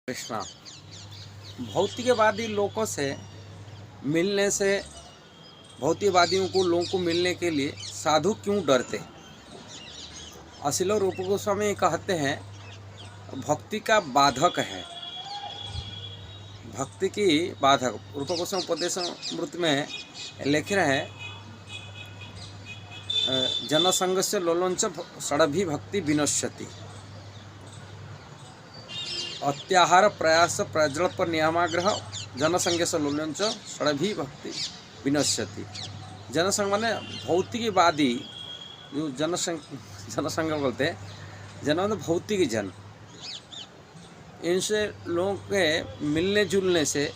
कृष्णा। भौतिकवादी लोगों से मिलने से भौतिकवादियों को लोगों को मिलने के लिए साधु क्यों डरते? असिलो रूप गोस्वामी कहते हैं भक्ति का बाधक है, भक्ति की बाधक। रूप गोस्वामी उपदेशामृत में लिख रहे हैं जनसंग से लोलोंच षडभी भक्ति विनश्यति। अत्याहार प्रयास प्रज्वल्प नियमाग्रह जनसंग से लोलोंच षडभी भक्ति विनश्यति। जनसंग माने भौतिकवादी जो जनसंग बोलते हैं, जन मतलब भौतिक जन। इनसे लोगों के मिलने जुलने से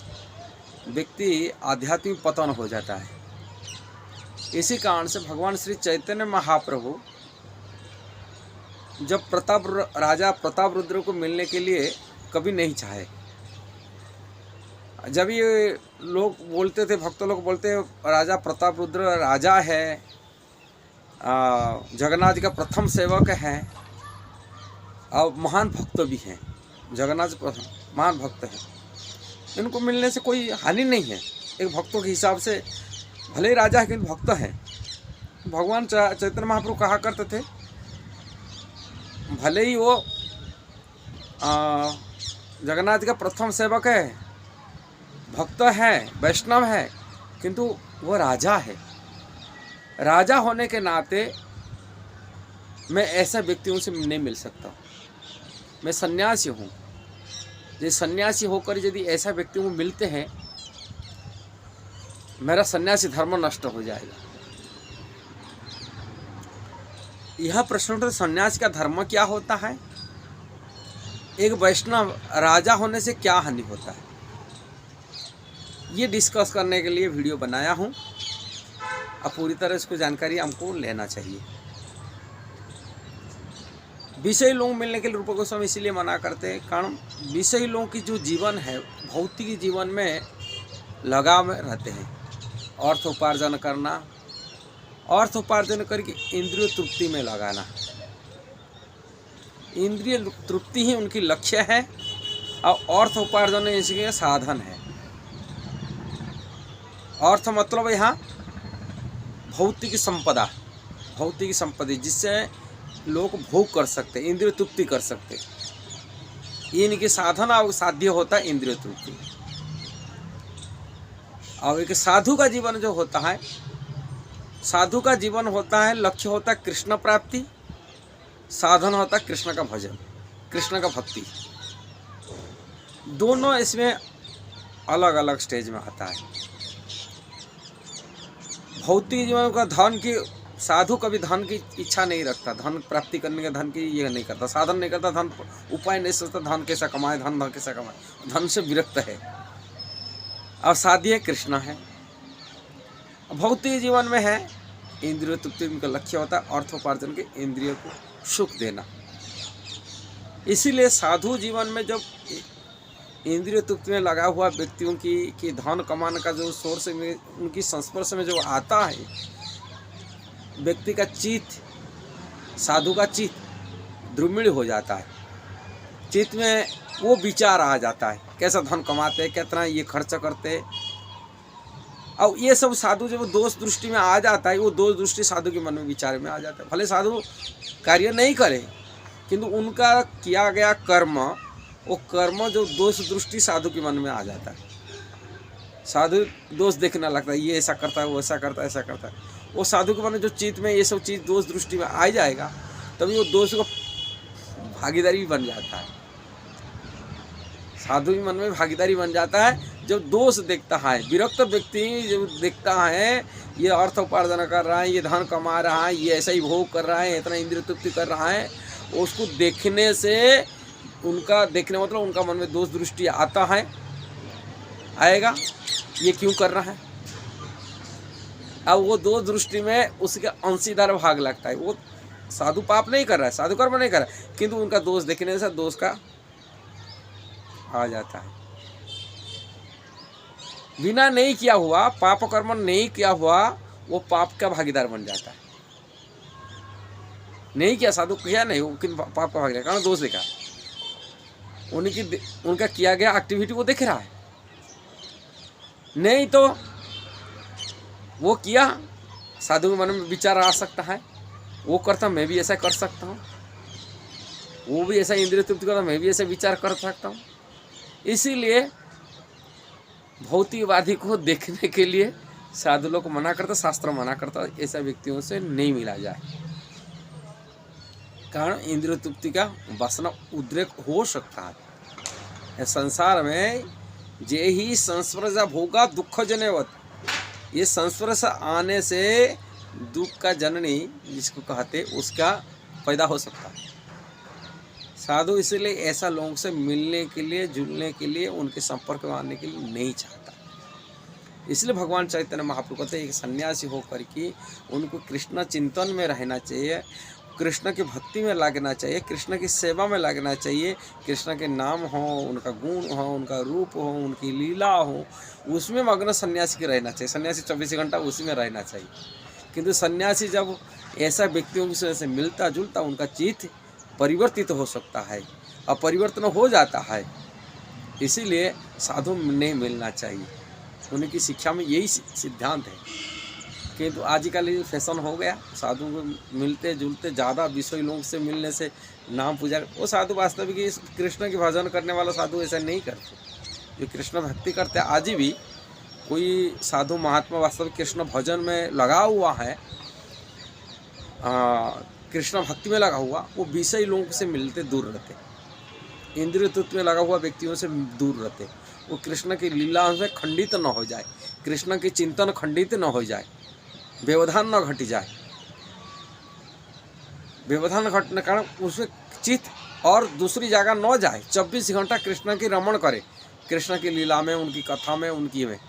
व्यक्ति आध्यात्मिक पतन हो जाता है। इसी कारण से भगवान श्री चैतन्य महाप्रभु जब राजा प्रतापरुद्र को मिलने के लिए कभी नहीं चाहे। जब ये लोग बोलते थे, भक्त लोग बोलते राजा प्रतापरुद्र राजा है, जगन्नाथ जी का प्रथम सेवक है और महान भक्त भी हैं, जगन्नाथ जी प्रथम महान भक्त हैं, इनको मिलने से कोई हानि नहीं है। एक भक्तों के हिसाब से भले ही राजा है किंतु भक्त हैं। भगवान चैतन्य महाप्रभु कहा करते थे भले ही वो जगन्नाथ जी का प्रथम सेवक है, भक्त है, वैष्णव है, किंतु वो राजा है। राजा होने के नाते मैं ऐसा व्यक्तियों से नहीं मिल सकता। मैं सन्यासी हूँ। ये सन्यासी होकर यदि ऐसा व्यक्तियों को मिलते हैं, मेरा सन्यासी धर्म नष्ट हो जाएगा। यह प्रश्न तो सन्यासी का धर्म क्या होता है, एक वैष्णव राजा होने से क्या हानि होता है, ये डिस्कस करने के लिए वीडियो बनाया हूँ। अब पूरी तरह इसको जानकारी हमको लेना चाहिए। विषयी लोग मिलने के लिए रूप गोस्वामी इसीलिए मना करते हैं, कारण विषयी लोगों की जो जीवन है भौतिक जीवन में लगाव में रहते हैं। अर्थ उपार्जन करना, अर्थ उपार्जन करके इंद्रिय तृप्ति में लगाना, इंद्रिय तृप्ति ही उनकी लक्ष्य है और अर्थ उपार्जन इसके साधन है। अर्थ मतलब यहाँ भौतिक संपदा, भौतिक संपत्ति जिससे लोग भोग कर सकते, इंद्रिय तृप्ति कर सकते, ये इनके साधन और साध्य होता है इंद्रिय तृप्ति। और एक साधु का जीवन जो होता है, साधु का जीवन होता है, लक्ष्य होता है कृष्ण प्राप्ति, साधन होता है कृष्ण का भजन, कृष्ण का भक्ति। दोनों इसमें अलग अलग स्टेज में आता है। भौतिक जीवन का धन की, साधु कभी धन की इच्छा नहीं रखता, धन प्राप्ति करने का धन की ये नहीं करता, साधन नहीं करता, धन उपाय नहीं सोचता, धन कैसा कमाए, धन कैसा कमाए, धन से विरक्त है। और साध्य कृष्ण है। भौतिक जीवन में है इंद्रिय तृप्ति उनका लक्ष्य होता है, अर्थोपार्जन के इंद्रियों को सुख देना। इसीलिए साधु जीवन में जब इंद्रिय तृप्ति में लगा हुआ व्यक्तियों की धन कमाने का जो सोर्स में उनकी संस्पर्श में जो आता है, व्यक्ति का चित्त, साधु का चित्त द्रुमिड़ हो जाता है। चित्त में वो विचार आ जाता है, कैसा धन कमाते, कितना ये खर्च करते। और ये सब साधु जब दोष दृष्टि में आ जाता है, वो दोष दृष्टि साधु के मन में विचार में आ जाता है। भले साधु कार्य नहीं करे, किंतु उनका किया गया कर्म, वो कर्म जो दोष दृष्टि साधु के मन में आ जाता है। साधु दोष देखने लगता है, ये ऐसा करता है, वो ऐसा करता है, ऐसा करता है। वो साधु के मन में जो चित्त में ये सब चीज़ दोष दृष्टि में आ जाएगा, तभी वो दोष को भागीदारी भी बन जाता है। साधु के मन में भागीदारी बन जाता है। जब दोष देखता है, विरक्त व्यक्ति जब देखता है ये अर्थ उपार्जन कर रहा है, ये धन कमा रहा है, ये ऐसा ही भोग कर रहा है, इतना इंद्रिय तृप्ति कर रहा है, उसको देखने से उनका देखने मतलब उनका मन में दोष दृष्टि आता है, आएगा, ये क्यों कर रहा है। अब वो दोष दृष्टि में उसके अंशीदार भाग लगता है। वो साधु पाप नहीं कर रहा है, साधु कर्म नहीं कर रहा है, किंतु उनका दोष देखने से दोष का आ जाता है। बिना नहीं किया हुआ, पाप कर्म नहीं किया हुआ, वो पाप का भागीदार बन जाता है। नहीं किया, साधु किया नहीं, वो किन पाप का भागीदार, कारण दोष देखा। उनका किया गया एक्टिविटी वो देख रहा है, नहीं तो वो किया, साधु के मन में विचार आ सकता है, वो करता मैं भी ऐसा कर सकता हूँ, वो भी ऐसा इंद्रिय तृप्ति करता मैं भी ऐसा विचार कर सकता हूँ। इसीलिए भौतिकवादी को देखने के लिए साधु लोग मना करता, शास्त्र मना करता, ऐसा व्यक्तियों से नहीं मिला जाए। कारण इंद्रिय तृप्ति का वासना उद्रेक हो सकता है। संसार में जे ही संस्पर्श भोगा दुख जनेवत, ये संस्पर्श आने से दुख का जननी जिसको कहते उसका पैदा हो सकता है। साधु इसलिए ऐसा लोगों से मिलने के लिए, जुलने के लिए, उनके संपर्क में आने के लिए नहीं चाहता। इसलिए भगवान चैतन्य महाप्रभु कहते हैं एक सन्यासी होकर के उनको कृष्ण चिंतन में रहना चाहिए, कृष्ण की भक्ति में लगना चाहिए, कृष्ण की सेवा में लगना चाहिए, कृष्ण के नाम हो, उनका गुण हो, उनका रूप हो, उनकी लीला हो, उसमें मग्न सन्यासी के रहना चाहिए। सन्यासी 24 घंटा उसी में रहना चाहिए। किंतु सन्यासी जब ऐसा व्यक्तियों से मिलता जुलता, उनका चित्त परिवर्तित हो सकता है, अपरिवर्तन हो जाता है। इसीलिए साधु नहीं मिलना चाहिए। उनकी शिक्षा में यही सिद्धांत है। किंतु आजकल फैशन हो गया, साधु को मिलते जुलते ज़्यादा विषय लोगों से मिलने से नाम पूजा, वो साधु वास्तविक कृष्ण के भजन करने वाला साधु ऐसा नहीं करते। जो कृष्ण भक्ति करते आज भी कोई साधु महात्मा वास्तविक कृष्ण भजन में लगा हुआ है, कृष्ण भक्ति में लगा हुआ, वो विषय लोगों से मिलते दूर रहते, इंद्रिय तत्व में लगा हुआ व्यक्तियों से दूर रहते। वो कृष्ण की लीला में खंडित न हो जाए, कृष्ण के चिंतन खंडित न हो जाए, व्यवधान न घट जाए। व्यवधान घटने कारण उसमें चित्त और दूसरी जगह न जाए, 24 घंटा कृष्ण की रमण करे, कृष्ण की लीला में, उनकी कथा में, उनकी में।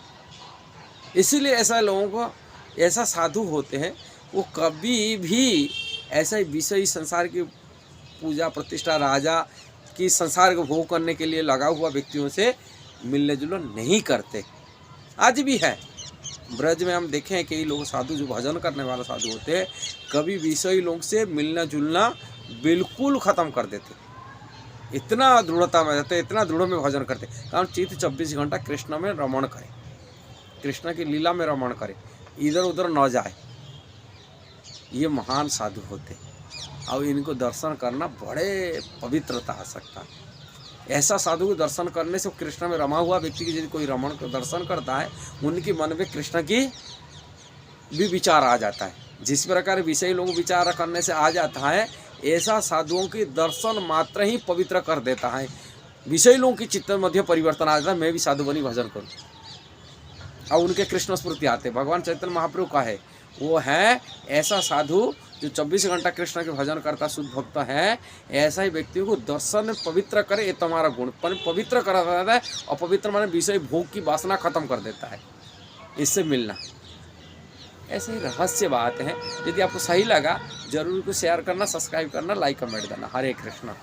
इसीलिए ऐसा लोगों को, ऐसा साधु होते हैं वो कभी भी ऐसा ही विषय संसार की पूजा प्रतिष्ठा, राजा की संसार को भोग करने के लिए लगा हुआ व्यक्तियों से मिलने जुलने नहीं करते। आज भी है ब्रज में हम देखें कई लोग साधु जो भजन करने वाला साधु होते हैं, कभी विषय लोग से मिलना जुलना बिल्कुल ख़त्म कर देते, इतना दृढ़ता में रहते, इतना दृढ़ में भजन करते। कारण चित्त 24 घंटा कृष्ण में रमण करे, कृष्ण की लीला में रमण करे, इधर उधर न जाए। ये महान साधु होते और इनको दर्शन करना बड़े पवित्रता आ सकता है। ऐसा साधु को दर्शन करने से कृष्ण में रमा हुआ व्यक्ति की यदि कोई रमण को दर्शन करता है, उनके मन में कृष्ण की भी विचार आ जाता है। जिस प्रकार विषय लोग विचार करने से आ जाता है, ऐसा साधुओं की दर्शन मात्र ही पवित्र कर देता है। विषय लोगों की चित्त मध्य परिवर्तन आ जाता है, मैं भी साधु बनी भजन करूँ, और उनके कृष्ण स्मृति आते। भगवान चैतन्य महाप्रभु का है वो है ऐसा साधु जो 24 घंटा कृष्ण के भजन करता शुद्ध भक्त है। ऐसा ही व्यक्ति को दर्शन पवित्र करे, ये तुम्हारा गुण पवित्र करा देता है। और पवित्र माने विषय भोग की वासना खत्म कर देता है, इससे मिलना। ऐसे ही रहस्य बात है। यदि आपको सही लगा जरूर को शेयर करना, सब्सक्राइब करना, लाइक कमेंट देना। हरे कृष्णा।